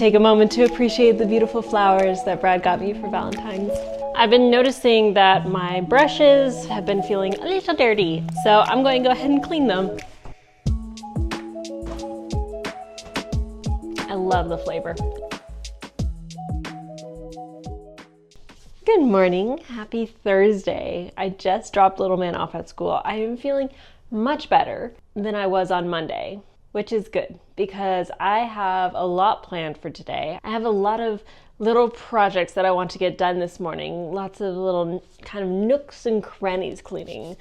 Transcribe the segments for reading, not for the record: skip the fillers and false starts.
Take a moment to appreciate the beautiful flowers that Brad got me for Valentine's. I've been noticing that my brushes have been feeling a little dirty, so I'm going to go ahead and clean them. I love the flavor. Good morning, happy Thursday. I just dropped little man off at school. I am feeling much better than I was on Monday, which is good because I have a lot planned for today. I have a lot of little projects that I want to get done this morning. Lots of little kind of nooks and crannies cleaning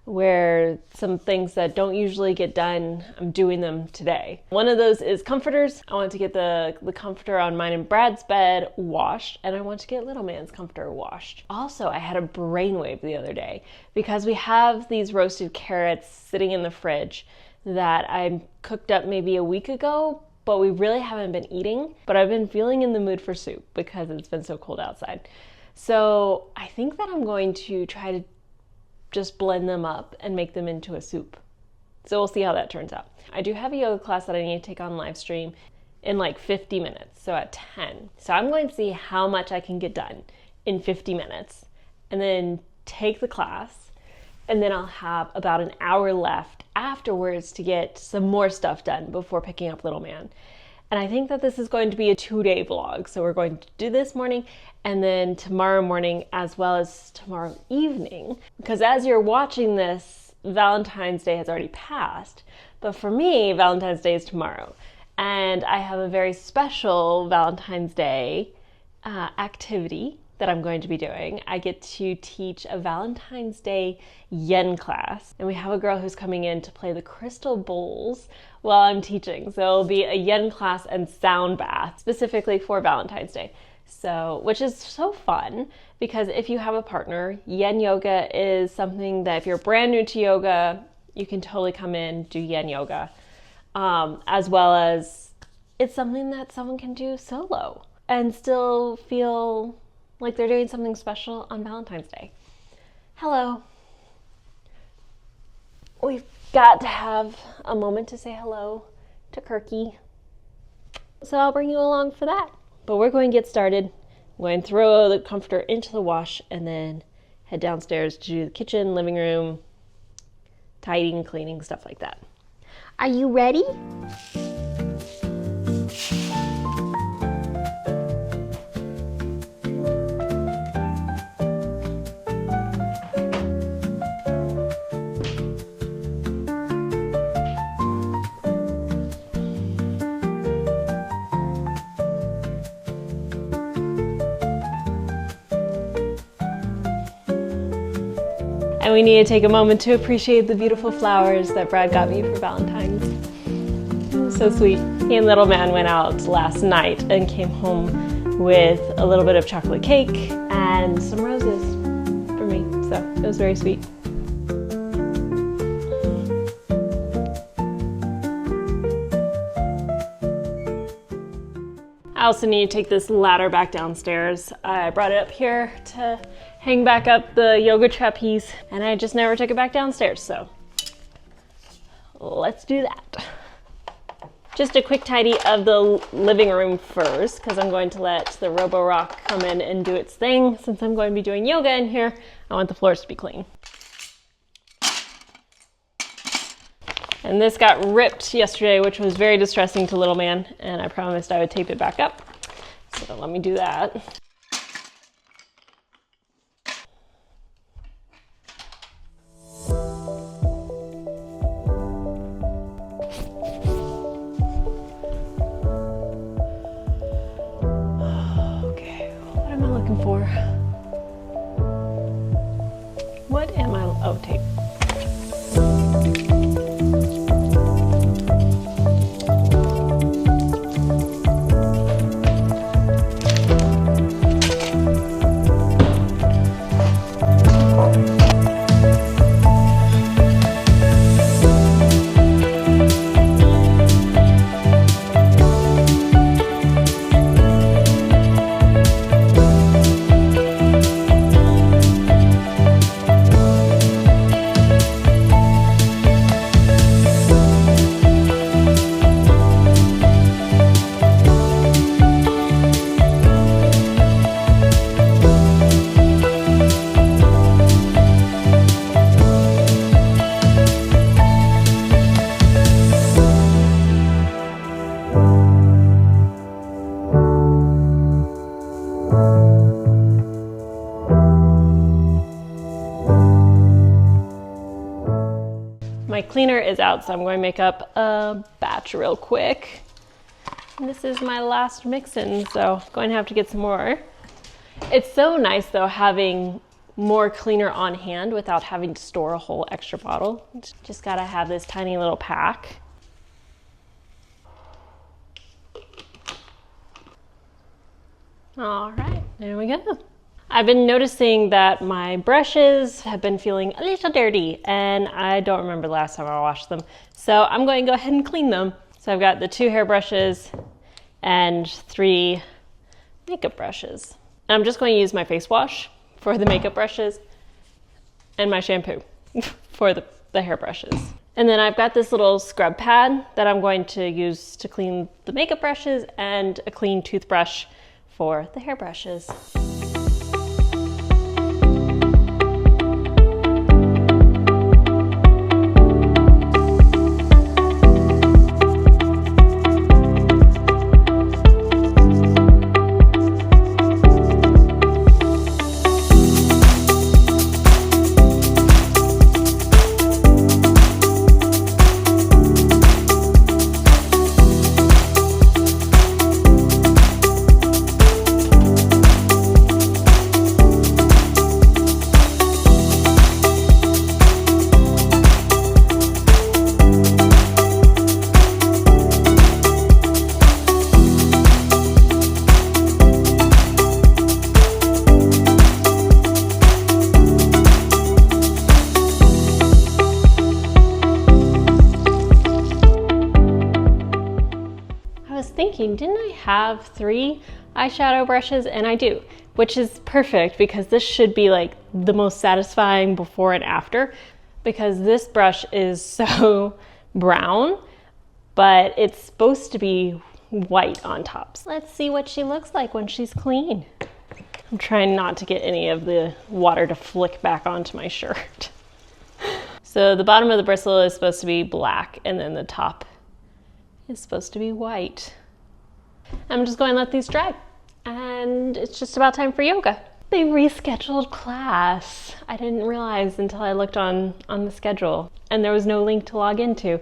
where some things that don't usually get done, I'm doing them today. One of those is comforters. I want to get the comforter on mine and Brad's bed washed, and I want to get little man's comforter washed. Also, I had a brainwave the other day because we have these roasted carrots sitting in the fridge that I cooked up maybe a week ago, but we really haven't been eating. But I've been feeling in the mood for soup because it's been so cold outside. So I think that I'm going to try to just blend them up and make them into a soup. So we'll see how that turns out. I do have a yoga class that I need to take on live stream in like 50 minutes, so at 10. So I'm going to see how much I can get done in 50 minutes and then take the class, and then I'll have about an hour left afterwards to get some more stuff done before picking up little man. And I think that this is going to be a 2-day vlog. So we're going to do this morning and then tomorrow morning as well as tomorrow evening. Because as you're watching this, Valentine's Day has already passed. But for me, Valentine's Day is tomorrow. And I have a very special Valentine's Day activity that I'm going to be doing. I get to teach a Valentine's Day yen class, and we have a girl who's coming in to play the crystal bowls while I'm teaching. So it'll be a yen class and sound bath specifically for Valentine's Day. So, which is so fun because if you have a partner, yen yoga is something that if you're brand new to yoga, you can totally come in, do yen yoga, as well as it's something that someone can do solo and still feel like they're doing something special on Valentine's Day. Hello. We've got to have a moment to say hello to Kirky. So I'll bring you along for that. But we're going to get started. I'm going to throw the comforter into the wash and then head downstairs to do the kitchen, living room, tidying, cleaning, stuff like that. Are you ready? And we need to take a moment to appreciate the beautiful flowers that Brad got me for Valentine's. It was so sweet. He and little man went out last night and came home with a little bit of chocolate cake and some roses for me. So it was very sweet. I also need to take this ladder back downstairs. I brought it up here to hang back up the yoga trapeze, and I just never took it back downstairs, so let's do that. Just a quick tidy of the living room first, because I'm going to let the Robo-Rock come in and do its thing. Since I'm going to be doing yoga in here, I want the floors to be clean. And this got ripped yesterday, which was very distressing to little man, and I promised I would tape it back up. So let me do that. Okay, what am I looking for? What am I, oh, tape. cleaner is out, so I'm going to make up a batch real quick. And this is my last mix-in, so I'm going to have to get some more. It's so nice though having more cleaner on hand without having to store a whole extra bottle. Just gotta have this tiny little pack. All right, there we go. I've been noticing that my brushes have been feeling a little dirty and I don't remember the last time I washed them. So I'm going to go ahead and clean them. So I've got the 2 hairbrushes and 3 makeup brushes. And I'm just going to use my face wash for the makeup brushes and my shampoo for the hairbrushes. And then I've got this little scrub pad that I'm going to use to clean the makeup brushes and a clean toothbrush for the hairbrushes. Thinking, didn't I have 3 eyeshadow brushes? And I do, which is perfect because this should be like the most satisfying before and after, because this brush is so brown, but it's supposed to be white on top. So let's see what she looks like when she's clean. I'm trying not to get any of the water to flick back onto my shirt. So the bottom of the bristle is supposed to be black and then the top is supposed to be white. I'm just going to let these dry and it's just about time for yoga. They rescheduled class. I didn't realize until I looked on the schedule and there was no link to log into.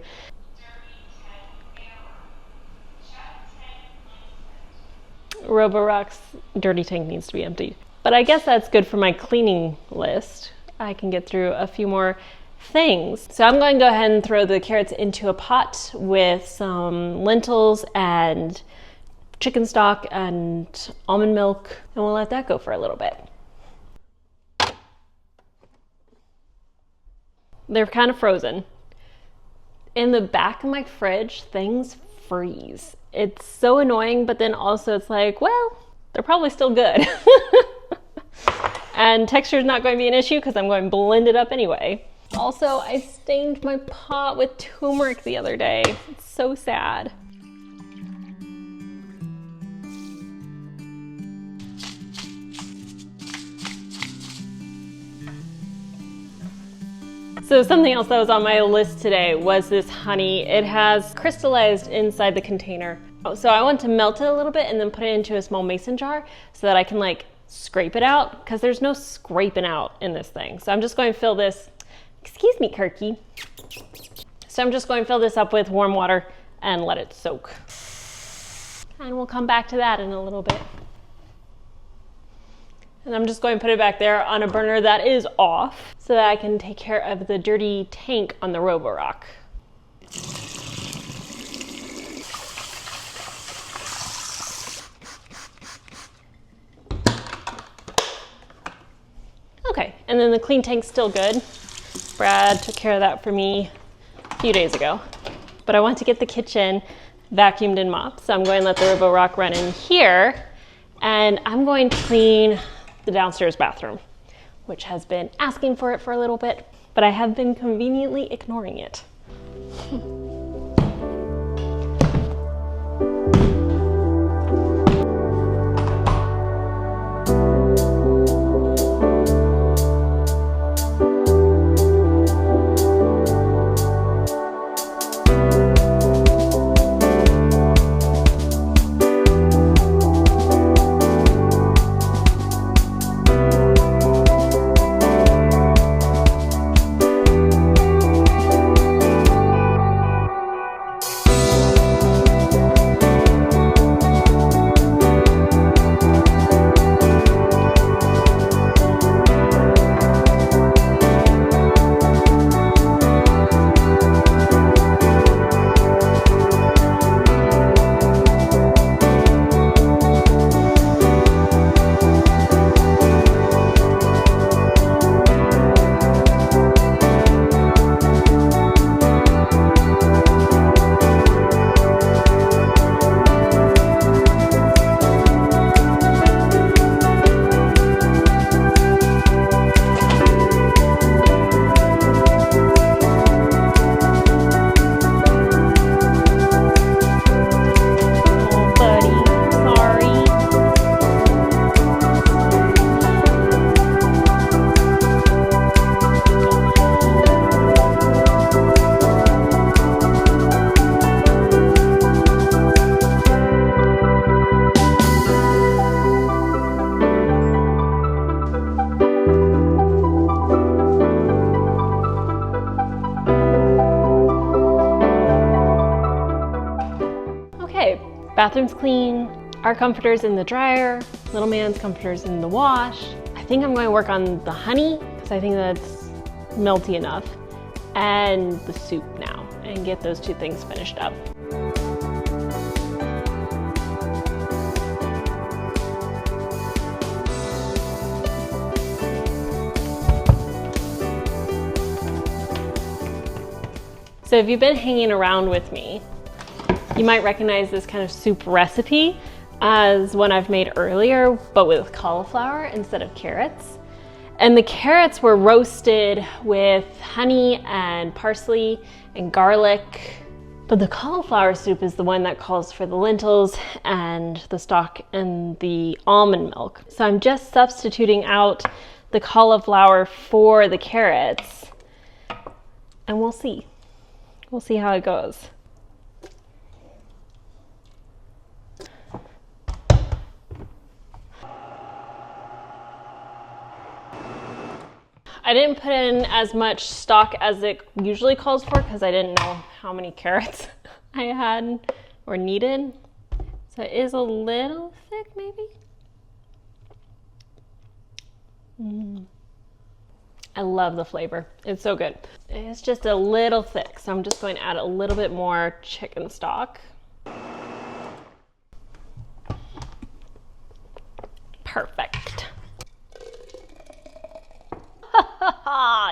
Roborock's dirty tank needs to be emptied. But I guess that's good for my cleaning list. I can get through a few more things. So I'm going to go ahead and throw the carrots into a pot with some lentils and chicken stock and almond milk, and we'll let that go for a little bit. They're kind of frozen. In the back of my fridge, things freeze. It's so annoying, but then also it's like, well, they're probably still good. And texture is not going to be an issue because I'm going to blend it up anyway. Also, I stained my pot with turmeric the other day. It's so sad. So something else that was on my list today was this honey. It has crystallized inside the container. So I want to melt it a little bit and then put it into a small mason jar so that I can like scrape it out, because there's no scraping out in this thing. So I'm just going to fill this, excuse me, Kirky. So I'm just going to fill this up with warm water and let it soak. And we'll come back to that in a little bit. And I'm just going to put it back there on a burner that is off so that I can take care of the dirty tank on the Roborock. Okay, and then the clean tank's still good. Brad took care of that for me a few days ago. But I want to get the kitchen vacuumed and mopped, so I'm going to let the Roborock run in here, and I'm going to clean the downstairs bathroom, which has been asking for it for a little bit, but I have been conveniently ignoring it. Bathroom's clean, our comforter's in the dryer, little man's comforter's in the wash. I think I'm going to work on the honey because I think that's melty enough, and the soup now, and get those two things finished up. So if you've been hanging around with me, you might recognize this kind of soup recipe as one I've made earlier, but with cauliflower instead of carrots. And the carrots were roasted with honey and parsley and garlic. But the cauliflower soup is the one that calls for the lentils and the stock and the almond milk. So I'm just substituting out the cauliflower for the carrots, and we'll see. We'll see how it goes. I didn't put in as much stock as it usually calls for because I didn't know how many carrots I had or needed. So it is a little thick, maybe. I love the flavor. It's so good. It's just a little thick, so I'm just going to add a little bit more chicken stock. Perfect.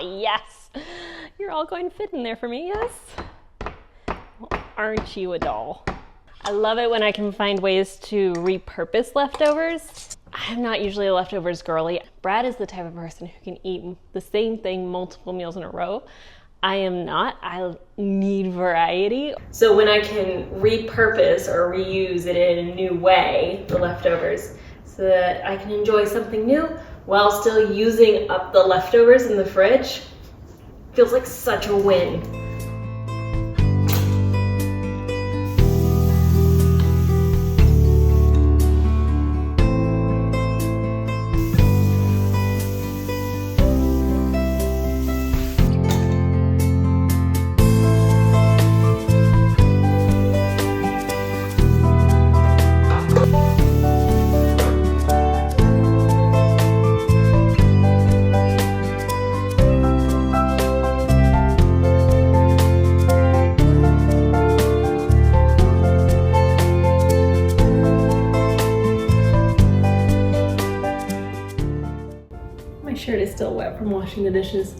Yes! You're all going to fit in there for me, yes? Well, aren't you a doll? I love it when I can find ways to repurpose leftovers. I'm not usually a leftovers girly. Brad is the type of person who can eat the same thing multiple meals in a row. I am not. I need variety. So when I can repurpose or reuse it in a new way, the leftovers, so that I can enjoy something new while still using up the leftovers in the fridge, feels like such a win. My shirt is still wet from washing the dishes,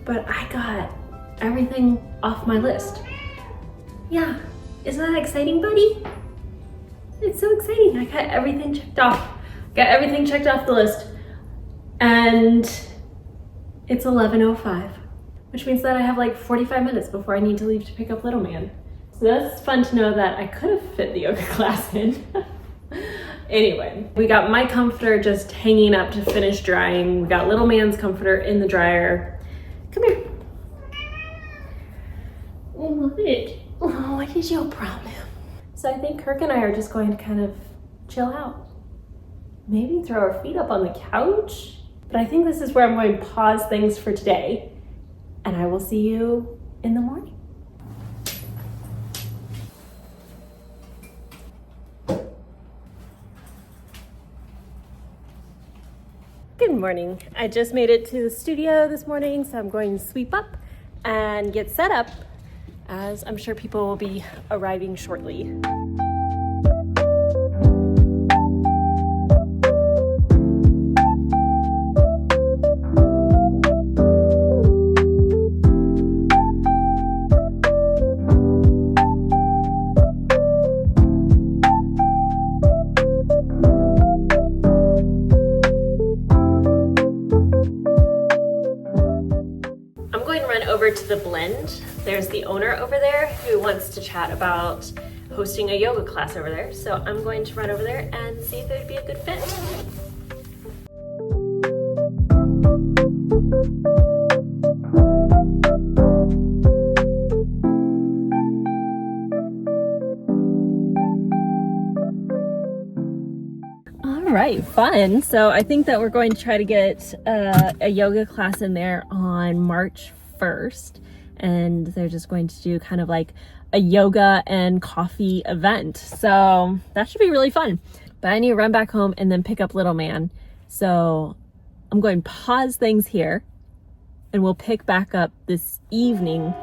but I got everything off my list. Yeah, isn't that exciting, buddy? It's so exciting. I got everything checked off. Got everything checked off the list, and it's 11:05, which means that I have like 45 minutes before I need to leave to pick up little man. So that's fun to know that I could have fit the yoga class in. Anyway, we got my comforter just hanging up to finish drying. We got little man's comforter in the dryer. Come here. What? Oh, what is your problem? So I think Kirk and I are just going to kind of chill out. Maybe throw our feet up on the couch. But I think this is where I'm going to pause things for today. And I will see you in the morning. Good morning. I just made it to the studio this morning, so I'm going to sweep up and get set up, as I'm sure people will be arriving shortly. Over to the Blend. There's the owner over there who wants to chat about hosting a yoga class over there. So I'm going to run over there and see if it would be a good fit. All right, fun. So I think that we're going to try to get a yoga class in there on March 1st, and they're just going to do kind of like a yoga and coffee event. So that should be really fun. But I need to run back home and then pick up little man. So I'm going to pause things here and we'll pick back up this evening.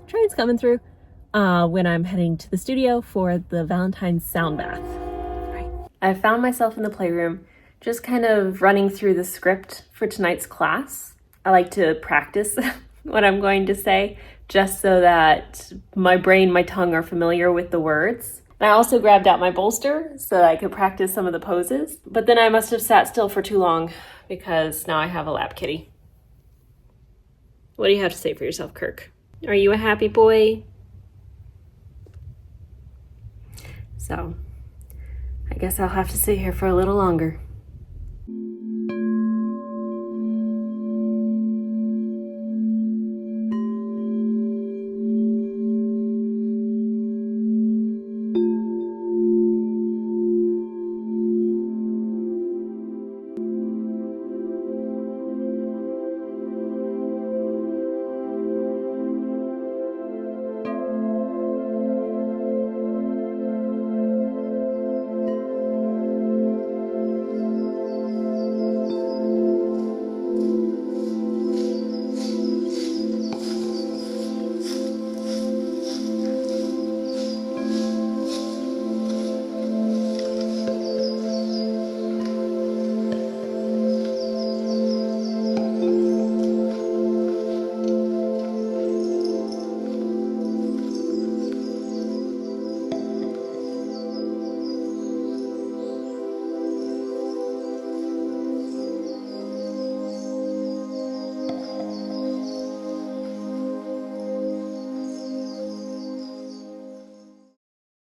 Train's coming through when I'm heading to the studio for the Valentine sound bath. Right. I found myself in the playroom just kind of running through the script for tonight's class. I like to practice what I'm going to say just so that my brain, my tongue are familiar with the words. I also grabbed out my bolster so that I could practice some of the poses, but then I must have sat still for too long because now I have a lap kitty. What do you have to say for yourself, Kirk? Are you a happy boy? So, I guess I'll have to sit here for a little longer.